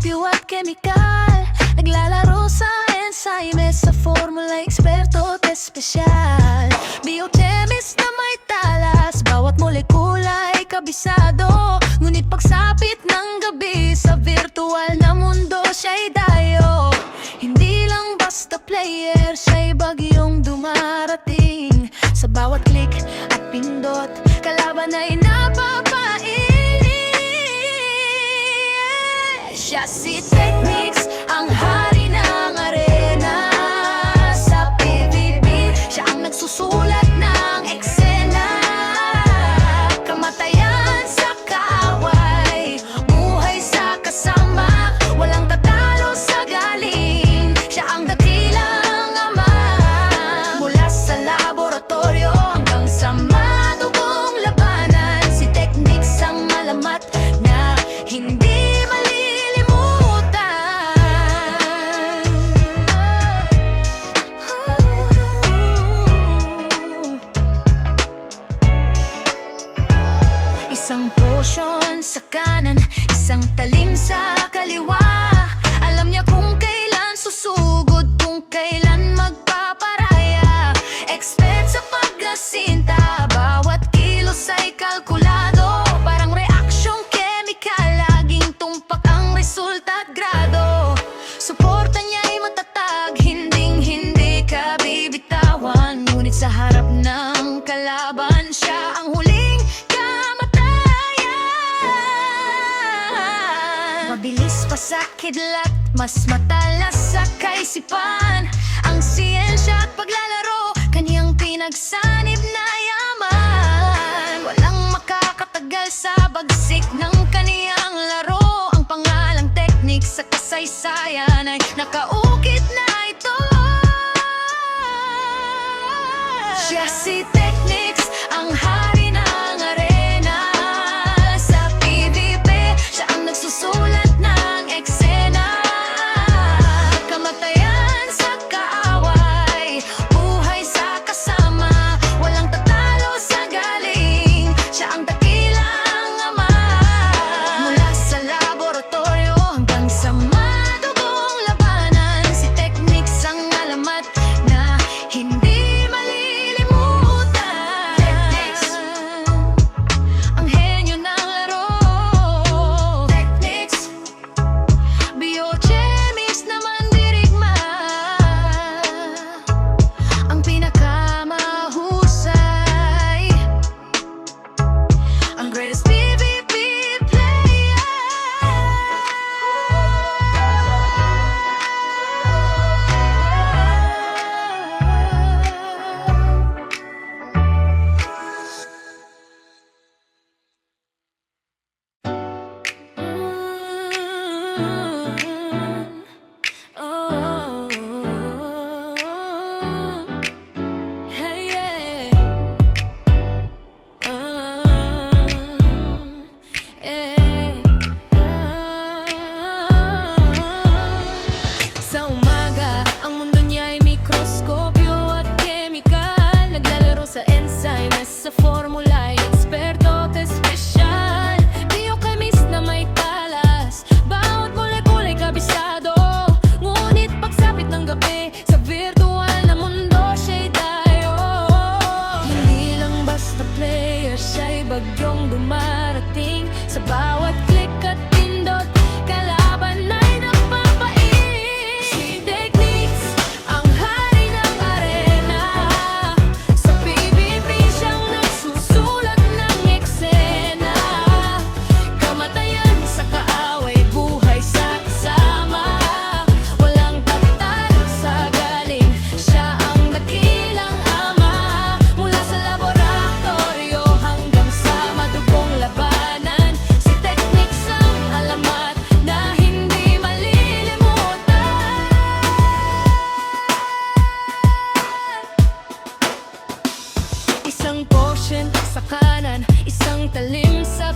mikroskopyo at kemikal. Naglalaro sa enzyme, sa formula, eksperto at espesyal. Biochemist na may talas, bawat molekula ay kabisado. Ngunit pagsapit ng gabi, sa virtual na mundo siya'y dayo. Hindi lang basta player, siya'y bagyong dumarating. Sa bawat click at pindot, kalaban ay napapainit. Siya si Technics, ang hari ng arena. Sa PVP, siya ang nagsusulat ng eksena. Kamatayan sa kaaway, buhay sa kasama, walang tatalo sa galing. Siya ang dakilang ama, mula sa laboratorio hanggang sa madugong labanan. Si Technics ang alamat na hindi isang potion sa kanan, isang talim sa kaliwa. Alam niya kung kailan susugod, kung kailan magpaparaya. Expert sa paglasinta, bawat kilos ay kalkulado. Parang reaksyong chemical, laging tumpak ang resulta at grado. Suporta niya ay matatag, hinding-hindi ka bibitawan. Ngunit sa harap ng kalaban, siya ang huling mabilis pa sa kidlat, mas matalas sa kaisipan. Ang siyensya at paglalaro, kaniyang pinagsanib na yaman. Walang makakatagal sa bagsik ng kaniyang laro. Ang pangalang Technics sa kasaysayan ay nakaukit na ito. Siya si Technics, ang hari ng arena. Sa PVP, siya ang nagsusulat sa formula, eksperto at espesyal. Biochemist na may talas, bawat molekula'y kabisado. Ngunit pagsapit ng gabi, sa virtual na mundo siya'y tayo. Hindi lang basta player, siya'y bagyong dumarating. Sa bawat click at pindot, kalaban ay nagpapainit. Si Technics, ang hari ng arena. Sa PVP, siyang nagsusulat ng eksena. Kamatayan sa kaaway, buhay sa kasama, walang tatalo sa galing. Siya ang dakilang ama, mula sa laboratorio hanggang sa madugong labanan. Si Technics ang alamat na hindi malilimutan. Isang potion sa kanan, isang talim sa